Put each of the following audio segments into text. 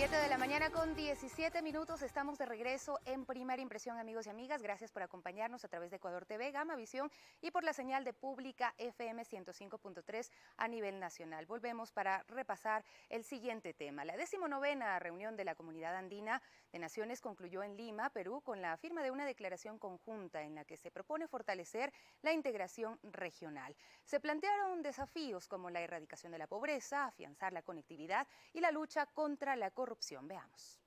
7 de la mañana con 17 minutos, estamos de regreso en Primera Impresión, amigos y amigas. Gracias por acompañarnos a través de Ecuador TV, Gama Visión y por la señal de Pública FM 105.3 a nivel nacional. Volvemos para repasar el siguiente tema. La 19ª reunión de la Comunidad Andina de Naciones concluyó en Lima, Perú, con la firma de una declaración conjunta en la que se propone fortalecer la integración regional. Se plantearon desafíos como la erradicación de la pobreza, afianzar la conectividad y la lucha contra la corrupción. Veamos.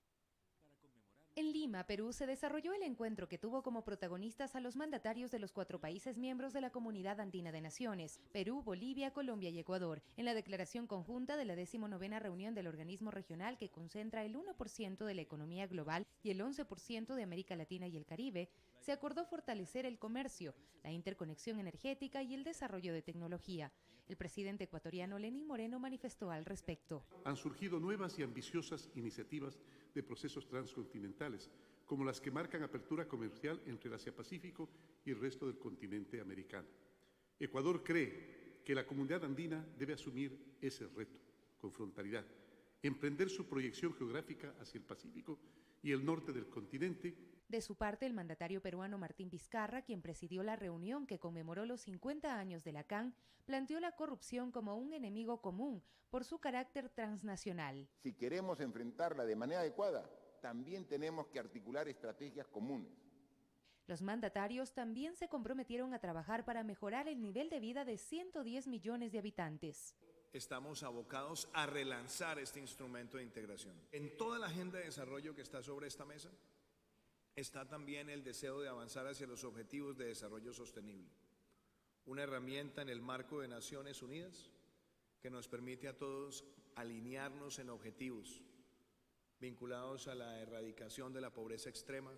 En Lima, Perú, se desarrolló el encuentro que tuvo como protagonistas a los mandatarios de los 4 países miembros de la Comunidad Andina de Naciones, Perú, Bolivia, Colombia y Ecuador, en la declaración conjunta de la 19ª reunión del organismo regional que concentra el 1% de la economía global y el 11% de América Latina y el Caribe. Se acordó fortalecer el comercio, la interconexión energética y el desarrollo de tecnología. El presidente ecuatoriano Lenín Moreno manifestó al respecto. Han surgido nuevas y ambiciosas iniciativas de procesos transcontinentales, como las que marcan apertura comercial entre el Asia-Pacífico y el resto del continente americano. Ecuador cree que la comunidad andina debe asumir ese reto con frontalidad, emprender su proyección geográfica hacia el Pacífico y el norte del continente. De su parte, el mandatario peruano Martín Vizcarra, quien presidió la reunión que conmemoró los 50 años de la CAN, planteó la corrupción como un enemigo común por su carácter transnacional. Si queremos enfrentarla de manera adecuada, también tenemos que articular estrategias comunes. Los mandatarios también se comprometieron a trabajar para mejorar el nivel de vida de 110 millones de habitantes. Estamos abocados a relanzar este instrumento de integración. En toda la agenda de desarrollo que está sobre esta mesa, está también el deseo de avanzar hacia los objetivos de desarrollo sostenible. Una herramienta en el marco de Naciones Unidas que nos permite a todos alinearnos en objetivos vinculados a la erradicación de la pobreza extrema.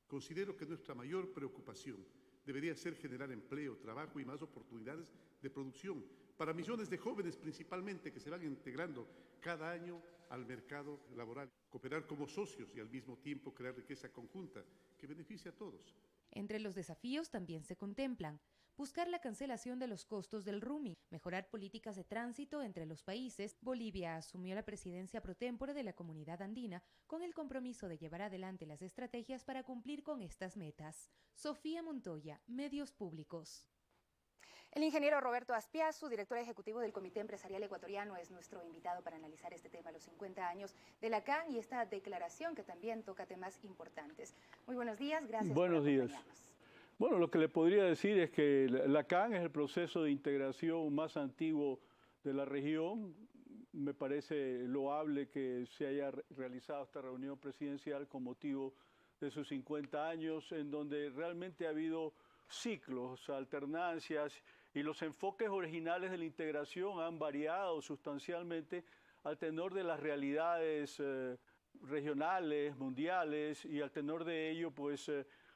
Considero que nuestra mayor preocupación debería ser generar empleo, trabajo y más oportunidades de producción para millones de jóvenes principalmente que se van integrando cada año al mercado laboral. Cooperar como socios y al mismo tiempo crear riqueza conjunta que beneficie a todos. Entre los desafíos también se contemplan buscar la cancelación de los costos del roaming, mejorar políticas de tránsito entre los países. Bolivia asumió la presidencia pro tempore de la Comunidad Andina con el compromiso de llevar adelante las estrategias para cumplir con estas metas. Sofía Montoya, Medios Públicos. El ingeniero Roberto Aspiazu, director ejecutivo del Comité Empresarial Ecuatoriano, es nuestro invitado para analizar este tema, los 50 años de la CAN y esta declaración que también toca temas importantes. Muy buenos días, gracias por acompañarnos. Bueno, lo que le podría decir es que la CAN es el proceso de integración más antiguo de la región. Me parece loable que se haya realizado esta reunión presidencial con motivo de sus 50 años, en donde realmente ha habido ciclos, alternancias, y los enfoques originales de la integración han variado sustancialmente al tenor de las realidades regionales, mundiales, y al tenor de ello, pues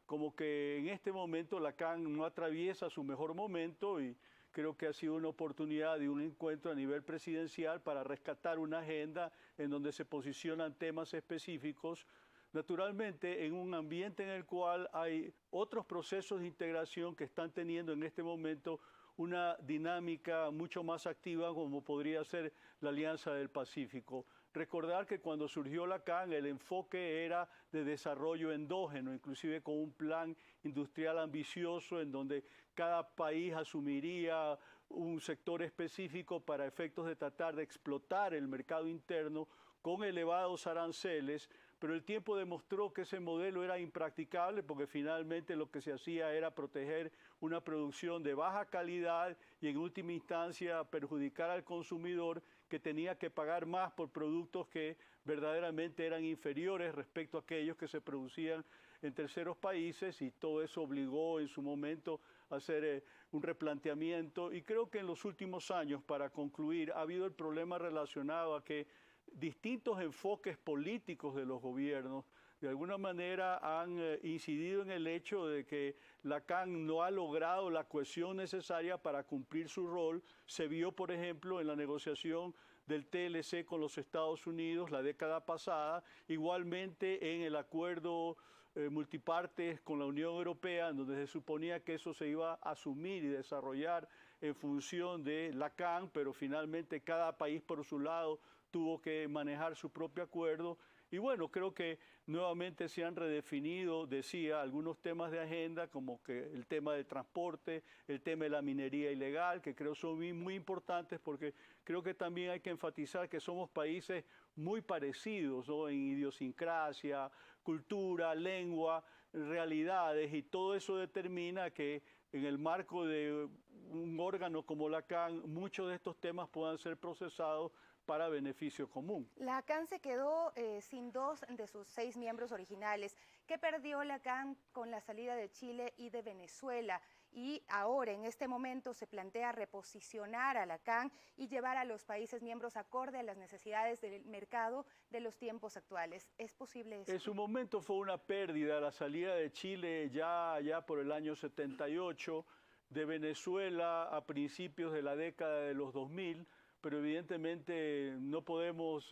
como que en este momento la CAN no atraviesa su mejor momento, y creo que ha sido una oportunidad de un encuentro a nivel presidencial para rescatar una agenda en donde se posicionan temas específicos, naturalmente en un ambiente en el cual hay otros procesos de integración que están teniendo en este momento una dinámica mucho más activa, como podría ser la Alianza del Pacífico. Recordar que cuando surgió la CAN el enfoque era de desarrollo endógeno, inclusive con un plan industrial ambicioso en donde cada país asumiría un sector específico para efectos de tratar de explotar el mercado interno con elevados aranceles, pero el tiempo demostró que ese modelo era impracticable porque finalmente lo que se hacía era proteger una producción de baja calidad y en última instancia perjudicar al consumidor que tenía que pagar más por productos que verdaderamente eran inferiores respecto a aquellos que se producían en terceros países, y todo eso obligó en su momento a hacer un replanteamiento. Y creo que en los últimos años, para concluir, ha habido el problema relacionado a que distintos enfoques políticos de los gobiernos de alguna manera han incidido en el hecho de que la CAN no ha logrado la cohesión necesaria para cumplir su rol. Se vio, por ejemplo, en la negociación del TLC con los Estados Unidos la década pasada, igualmente en el acuerdo multipartes con la Unión Europea, en donde se suponía que eso se iba a asumir y desarrollar en función de la CAN, pero finalmente cada país por su lado tuvo que manejar su propio acuerdo. Y bueno, creo que nuevamente se han redefinido, decía, algunos temas de agenda, como que el tema del transporte, el tema de la minería ilegal, que creo son muy importantes, porque creo que también hay que enfatizar que somos países muy parecidos, ¿no?, en idiosincrasia, cultura, lengua, realidades, y todo eso determina que en el marco de un órgano como la CAN, muchos de estos temas puedan ser procesados para beneficio común. La CAN se quedó sin 2 de sus 6 miembros originales. ¿Qué perdió la CAN con la salida de Chile y de Venezuela? Y ahora, en este momento, se plantea reposicionar a la CAN y llevar a los países miembros acorde a las necesidades del mercado de los tiempos actuales. ¿Es posible eso? En su momento fue una pérdida la salida de Chile ya por el año 78, de Venezuela a principios de la década de los 2000, pero evidentemente no podemos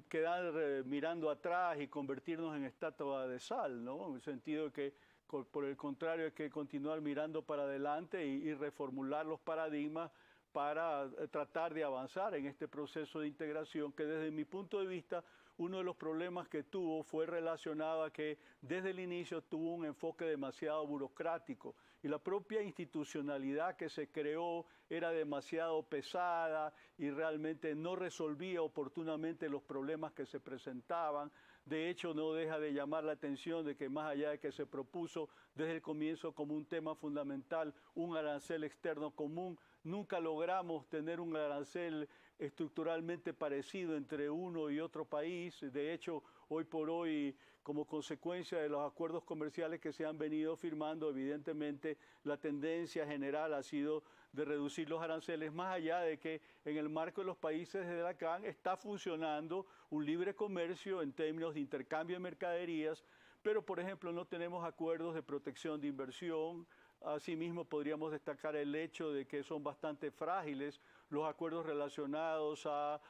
quedar mirando atrás y convertirnos en estatua de sal, ¿no? En el sentido de que, por el contrario, hay que continuar mirando para adelante y reformular los paradigmas para tratar de avanzar en este proceso de integración que, desde mi punto de vista, uno de los problemas que tuvo fue relacionado a que desde el inicio tuvo un enfoque demasiado burocrático y la propia institucionalidad que se creó era demasiado pesada y realmente no resolvía oportunamente los problemas que se presentaban. De hecho, no deja de llamar la atención de que, más allá de que se propuso desde el comienzo como un tema fundamental un arancel externo común, nunca logramos tener un arancel estructuralmente parecido entre uno y otro país. De hecho, hoy por hoy, como consecuencia de los acuerdos comerciales que se han venido firmando, evidentemente la tendencia general ha sido de reducir los aranceles, más allá de que en el marco de los países de la CAN está funcionando un libre comercio en términos de intercambio de mercaderías, pero por ejemplo no tenemos acuerdos de protección de inversión. Asimismo, podríamos destacar el hecho de que son bastante frágiles los acuerdos relacionados a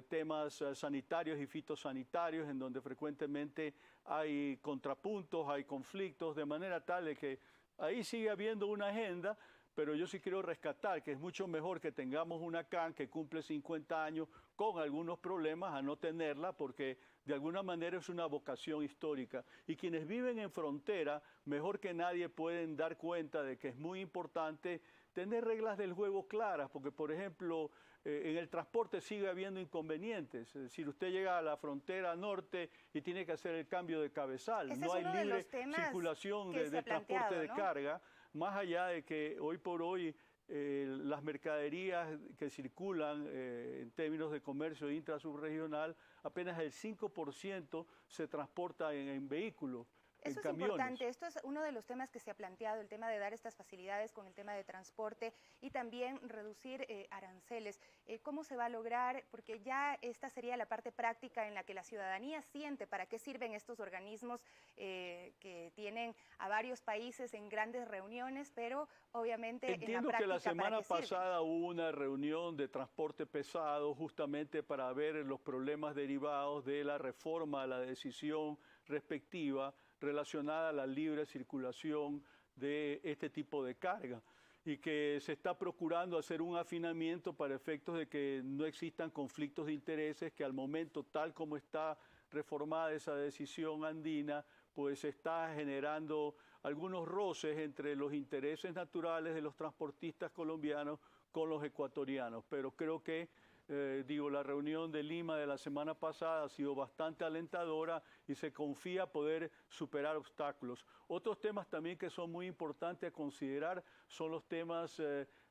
temas sanitarios y fitosanitarios, en donde frecuentemente hay contrapuntos, hay conflictos, de manera tal de que ahí sigue habiendo una agenda, pero yo sí quiero rescatar que es mucho mejor que tengamos una CAN que cumple 50 años con algunos problemas a no tenerla, porque de alguna manera es una vocación histórica. Y quienes viven en frontera, mejor que nadie pueden dar cuenta de que es muy importante tener reglas del juego claras, porque por ejemplo en el transporte sigue habiendo inconvenientes. Es decir, usted llega a la frontera norte y tiene que hacer el cambio de cabezal. Ese no hay libre circulación de transporte de carga, más allá de que hoy por hoy las mercaderías que circulan en términos de comercio intrasubregional, apenas el 5% se transporta en vehículos. Eso es importante, esto es uno de los temas que se ha planteado, el tema de dar estas facilidades con el tema de transporte y también reducir aranceles. ¿Cómo se va a lograr? Porque ya esta sería la parte práctica en la que la ciudadanía siente para qué sirven estos organismos que tienen a varios países en grandes reuniones, pero obviamente entiendo en la práctica, que la semana pasada hubo una reunión de transporte pesado justamente para ver los problemas derivados de la reforma a la decisión respectiva relacionada a la libre circulación de este tipo de carga y que se está procurando hacer un afinamiento para efectos de que no existan conflictos de intereses, que al momento, tal como está reformada esa decisión andina, pues está generando algunos roces entre los intereses naturales de los transportistas colombianos con los ecuatorianos. Pero creo que la reunión de Lima de la semana pasada ha sido bastante alentadora y se confía poder superar obstáculos. Otros temas también que son muy importantes a considerar son los temas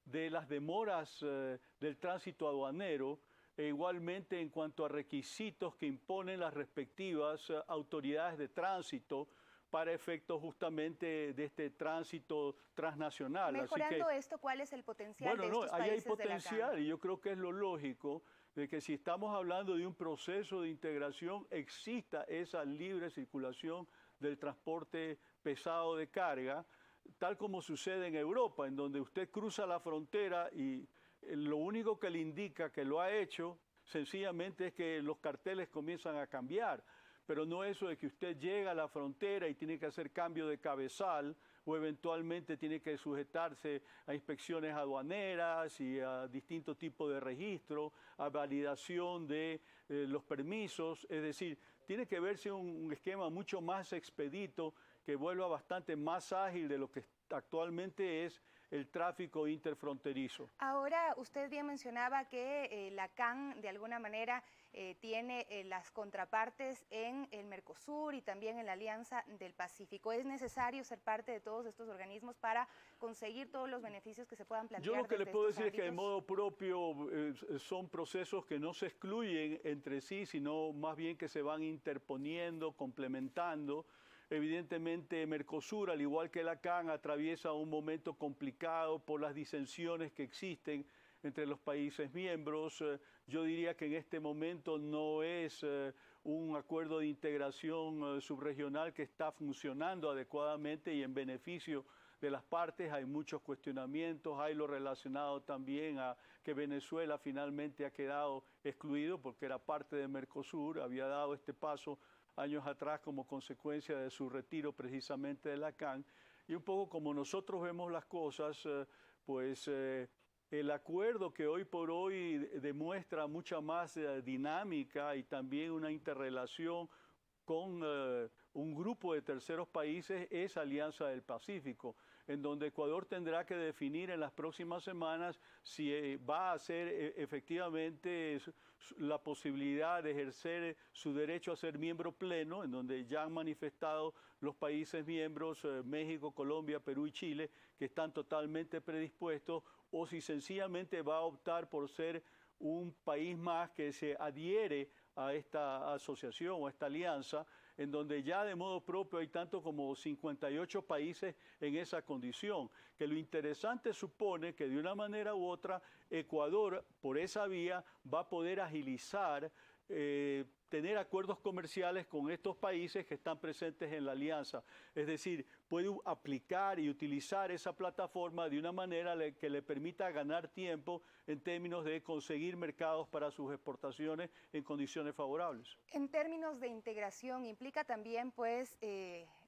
de las demoras del tránsito aduanero, e igualmente en cuanto a requisitos que imponen las respectivas autoridades de tránsito para efectos justamente de este tránsito transnacional. Mejorando esto, ¿cuál es el potencial de estos ahí hay países de la CAN? potencial y yo creo que es lo lógico de que si estamos hablando de un proceso de integración, exista esa libre circulación del transporte pesado de carga, tal como sucede en Europa, en donde usted cruza la frontera y lo único que le indica que lo ha hecho sencillamente es que los carteles comienzan a cambiar. Pero no eso de que usted llega a la frontera y tiene que hacer cambio de cabezal o eventualmente tiene que sujetarse a inspecciones aduaneras y a distintos tipos de registro, a validación de los permisos. Es decir, tiene que verse un esquema mucho más expedito, que vuelva bastante más ágil de lo que actualmente es el tráfico interfronterizo. Ahora, usted bien mencionaba que la CAN de alguna manera tiene las contrapartes en el Mercosur y también en la Alianza del Pacífico. ¿Es necesario ser parte de todos estos organismos para conseguir todos los beneficios que se puedan plantear? Yo lo que le puedo decir ámbitos? es que de modo propio son procesos que no se excluyen entre sí, sino más bien que se van interponiendo, complementando. Evidentemente, Mercosur, al igual que la CAN, atraviesa un momento complicado por las disensiones que existen entre los países miembros. Yo diría que en este momento no es un acuerdo de integración subregional que está funcionando adecuadamente y en beneficio de las partes. Hay muchos cuestionamientos, hay lo relacionado también a que Venezuela finalmente ha quedado excluido porque era parte de Mercosur, había dado este paso años atrás como consecuencia de su retiro precisamente de la CAN. Y un poco como nosotros vemos las cosas, el acuerdo que hoy por hoy demuestra mucha más dinámica y también una interrelación con un grupo de terceros países es Alianza del Pacífico, en donde Ecuador tendrá que definir en las próximas semanas si va a hacer efectivamente la posibilidad de ejercer su derecho a ser miembro pleno, en donde ya han manifestado los países miembros, México, Colombia, Perú y Chile, que están totalmente predispuestos, o si sencillamente va a optar por ser un país más que se adhiere a esta asociación o a esta alianza, en donde ya de modo propio hay tanto como 58 países en esa condición, que lo interesante supone que de una manera u otra Ecuador por esa vía va a poder agilizar tener acuerdos comerciales con estos países que están presentes en la alianza. Es decir, puede aplicar y utilizar esa plataforma de una manera que le permita ganar tiempo en términos de conseguir mercados para sus exportaciones en condiciones favorables. En términos de integración, implica también pues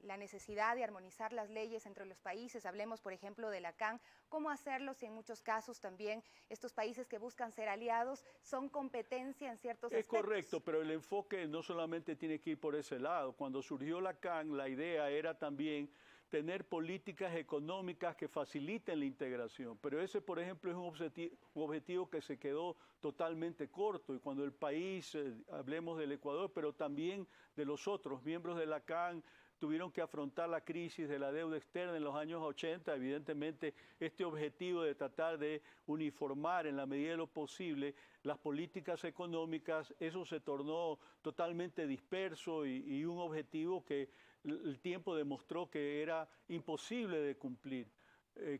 la necesidad de armonizar las leyes entre los países. Hablemos, por ejemplo, de la CAN, cómo hacerlo si en muchos casos también estos países que buscan ser aliados son competencia en ciertos aspectos. Es correcto, pero el enfoque no solamente tiene que ir por ese lado. Cuando surgió la CAN, la idea era también tener políticas económicas que faciliten la integración. Pero ese, por ejemplo, es un objetivo que se quedó totalmente corto. Y cuando el país, hablemos del Ecuador, pero también de los otros miembros de la CAN, tuvieron que afrontar la crisis de la deuda externa en los años 80, evidentemente este objetivo de tratar de uniformar en la medida de lo posible las políticas económicas, eso se tornó totalmente disperso y un objetivo que el tiempo demostró que era imposible de cumplir.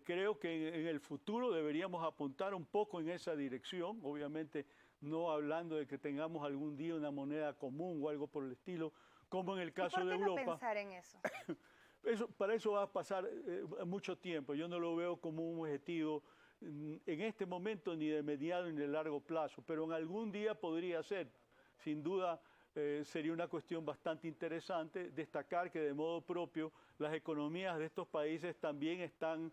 Creo que en el futuro deberíamos apuntar un poco en esa dirección, obviamente no hablando de que tengamos algún día una moneda común o algo por el estilo, como en el caso de Europa. ¿Por qué no pensar en eso? Para eso va a pasar mucho tiempo. Yo no lo veo como un objetivo en este momento ni de mediano ni de largo plazo, pero en algún día podría ser. Sin duda sería una cuestión bastante interesante destacar que de modo propio las economías de estos países también están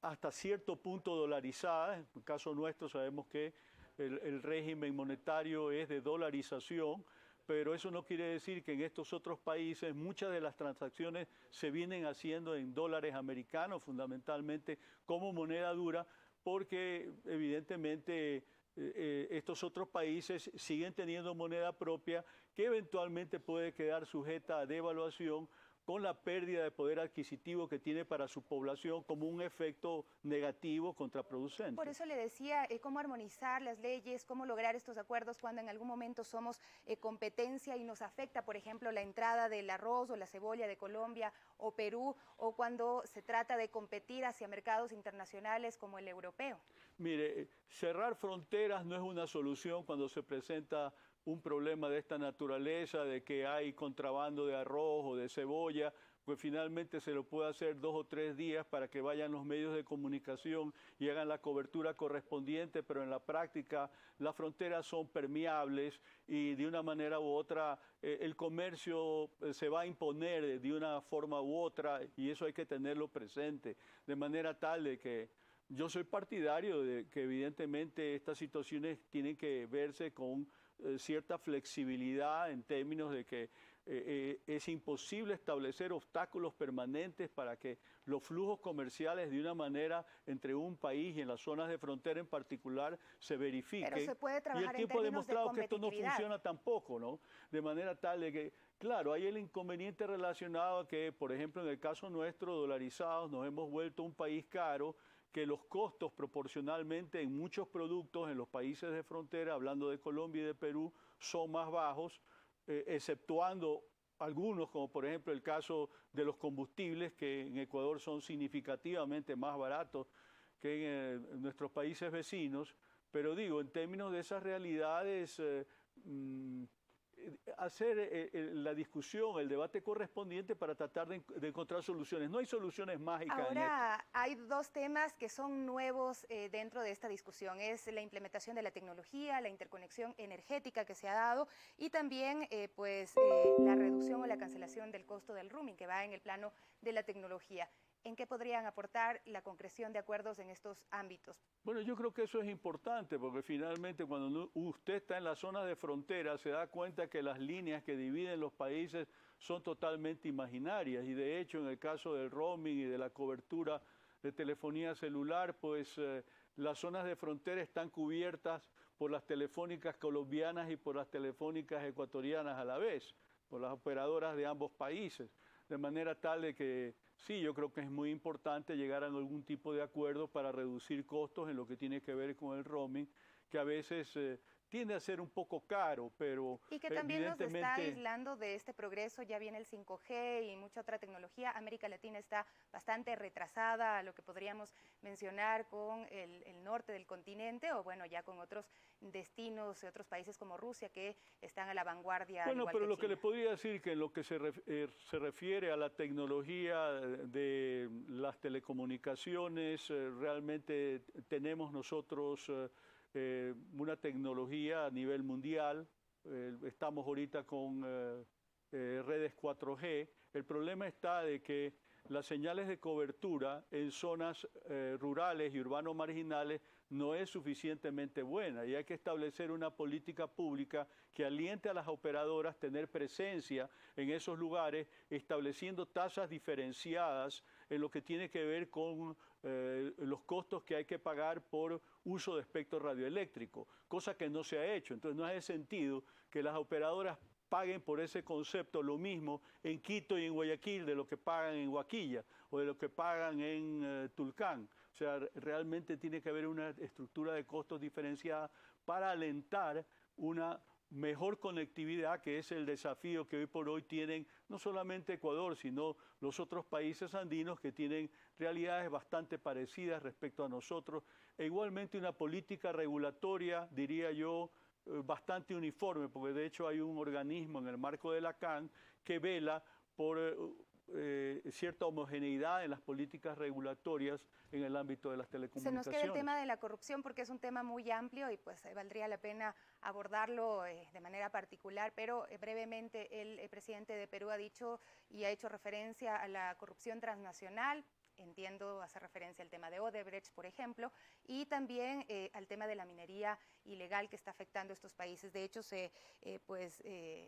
hasta cierto punto dolarizadas. En el caso nuestro sabemos que el régimen monetario es de dolarización, pero eso no quiere decir que en estos otros países muchas de las transacciones se vienen haciendo en dólares americanos, fundamentalmente como moneda dura, porque evidentemente estos otros países siguen teniendo moneda propia que eventualmente puede quedar sujeta a devaluación con la pérdida de poder adquisitivo que tiene para su población como un efecto negativo contraproducente. Por eso le decía, cómo armonizar las leyes, cómo lograr estos acuerdos cuando en algún momento somos competencia y nos afecta, por ejemplo, la entrada del arroz o la cebolla de Colombia o Perú, o cuando se trata de competir hacia mercados internacionales como el europeo. Mire, cerrar fronteras no es una solución cuando se presenta un problema de esta naturaleza, de que hay contrabando de arroz o de cebolla, pues finalmente se lo puede hacer 2 o 3 días para que vayan los medios de comunicación y hagan la cobertura correspondiente, pero en la práctica las fronteras son permeables y de una manera u otra el comercio se va a imponer de una forma u otra y eso hay que tenerlo presente, de manera tal de que yo soy partidario de que evidentemente estas situaciones tienen que verse con cierta flexibilidad en términos de que es imposible establecer obstáculos permanentes para que los flujos comerciales de una manera entre un país y en las zonas de frontera en particular se verifiquen. Pero se puede trabajar y el tiempo ha demostrado que esto no funciona tampoco, ¿no? De manera tal de que, claro, hay el inconveniente relacionado a que, por ejemplo, en el caso nuestro, dolarizados, nos hemos vuelto un país caro, que los costos proporcionalmente en muchos productos en los países de frontera, hablando de Colombia y de Perú, son más bajos, exceptuando algunos, como por ejemplo el caso de los combustibles, que en Ecuador son significativamente más baratos que en nuestros países vecinos. Pero digo, en términos de esas realidades, hacer la discusión, el debate correspondiente para tratar de encontrar soluciones. No hay soluciones mágicas. Ahora, hay dos temas que son nuevos dentro de esta discusión. Es la implementación de la tecnología, la interconexión energética que se ha dado y también la reducción o la cancelación del costo del roaming, que va en el plano de la tecnología. ¿En qué podrían aportar la concreción de acuerdos en estos ámbitos? Bueno, yo creo que eso es importante porque finalmente cuando usted está en la zona de frontera se da cuenta que las líneas que dividen los países son totalmente imaginarias y de hecho en el caso del roaming y de la cobertura de telefonía celular, pues las zonas de frontera están cubiertas por las telefónicas colombianas y por las telefónicas ecuatorianas a la vez, por las operadoras de ambos países. De manera tal de que sí, yo creo que es muy importante llegar a algún tipo de acuerdo para reducir costos en lo que tiene que ver con el roaming, que a veces tiende a ser un poco caro, pero y que también nos está aislando de este progreso. Ya viene el 5G y mucha otra tecnología. América Latina está bastante retrasada a lo que podríamos mencionar con el norte del continente o bueno, ya con otros destinos de otros países como Rusia que están a la vanguardia. Bueno, pero lo China. que le podría decir que en lo que se refiere a la tecnología de las telecomunicaciones, realmente tenemos nosotros una tecnología a nivel mundial. Estamos ahorita con redes 4G. El problema está de que las señales de cobertura en zonas rurales y urbanos marginales no es suficientemente buena y hay que establecer una política pública que aliente a las operadoras a tener presencia en esos lugares, estableciendo tasas diferenciadas en lo que tiene que ver con los costos que hay que pagar por uso de espectro radioeléctrico, cosa que no se ha hecho. Entonces no hace sentido que las operadoras paguen por ese concepto lo mismo en Quito y en Guayaquil de lo que pagan en Huaquilla o de lo que pagan en Tulcán. O sea, realmente tiene que haber una estructura de costos diferenciada para alentar una mejor conectividad, que es el desafío que hoy por hoy tienen no solamente Ecuador, sino los otros países andinos que tienen realidades bastante parecidas respecto a nosotros, e igualmente una política regulatoria, diría yo, bastante uniforme, porque de hecho hay un organismo en el marco de la CAN que vela por cierta homogeneidad en las políticas regulatorias en el ámbito de las telecomunicaciones. Se nos queda el tema de la corrupción porque es un tema muy amplio y pues valdría la pena abordarlo de manera particular, pero brevemente el presidente de Perú ha dicho y ha hecho referencia a la corrupción transnacional. Entiendo, hace referencia al tema de Odebrecht, por ejemplo, y también al tema de la minería ilegal que está afectando a estos países. De hecho,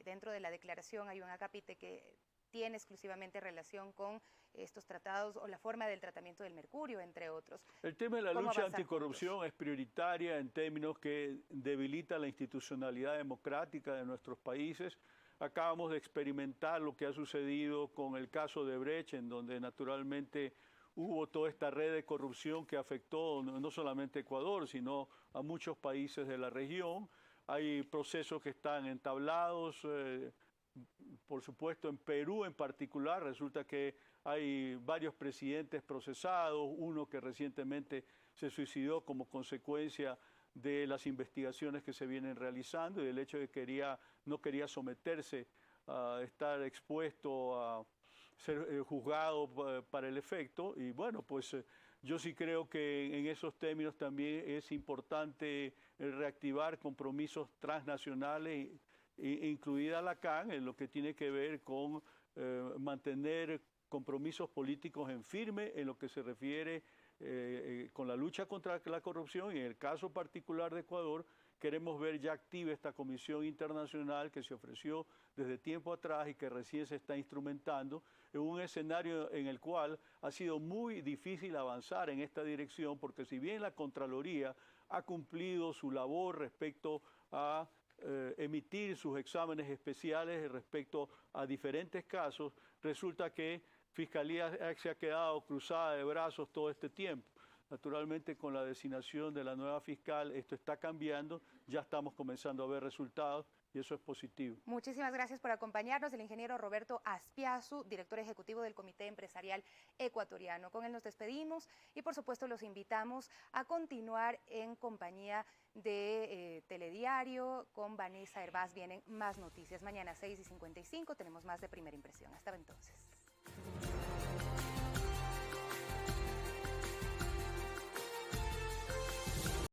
dentro de la declaración hay un acápite que tiene exclusivamente relación con estos tratados o la forma del tratamiento del mercurio, entre otros. El tema de la lucha anticorrupción es prioritaria en términos que debilita la institucionalidad democrática de nuestros países. Acabamos de experimentar lo que ha sucedido con el caso de Brecht, en donde naturalmente hubo toda esta red de corrupción que afectó no solamente a Ecuador, sino a muchos países de la región. Hay procesos que están entablados, por supuesto en Perú en particular, resulta que hay varios presidentes procesados, uno que recientemente se suicidó como consecuencia de las investigaciones que se vienen realizando y del hecho de que no quería someterse a estar expuesto a ser juzgado para el efecto. Y bueno, pues yo sí creo que en esos términos también es importante reactivar compromisos transnacionales, incluida la CAN, en lo que tiene que ver con mantener compromisos políticos en firme en lo que se refiere con la lucha contra la corrupción y en el caso particular de Ecuador, queremos ver ya activa esta comisión internacional que se ofreció desde tiempo atrás y que recién se está instrumentando en un escenario en el cual ha sido muy difícil avanzar en esta dirección, porque si bien la Contraloría ha cumplido su labor respecto a emitir sus exámenes especiales respecto a diferentes casos, resulta que Fiscalía se ha quedado cruzada de brazos todo este tiempo. Naturalmente, con la designación de la nueva fiscal, esto está cambiando, ya estamos comenzando a ver resultados y eso es positivo. Muchísimas gracias por acompañarnos, el ingeniero Roberto Aspiazu, director ejecutivo del Comité Empresarial Ecuatoriano. Con él nos despedimos y, por supuesto, los invitamos a continuar en compañía de Telediario. Con Vanessa Hervás vienen más noticias. Mañana 6:55 tenemos más de Primera Impresión. Hasta entonces.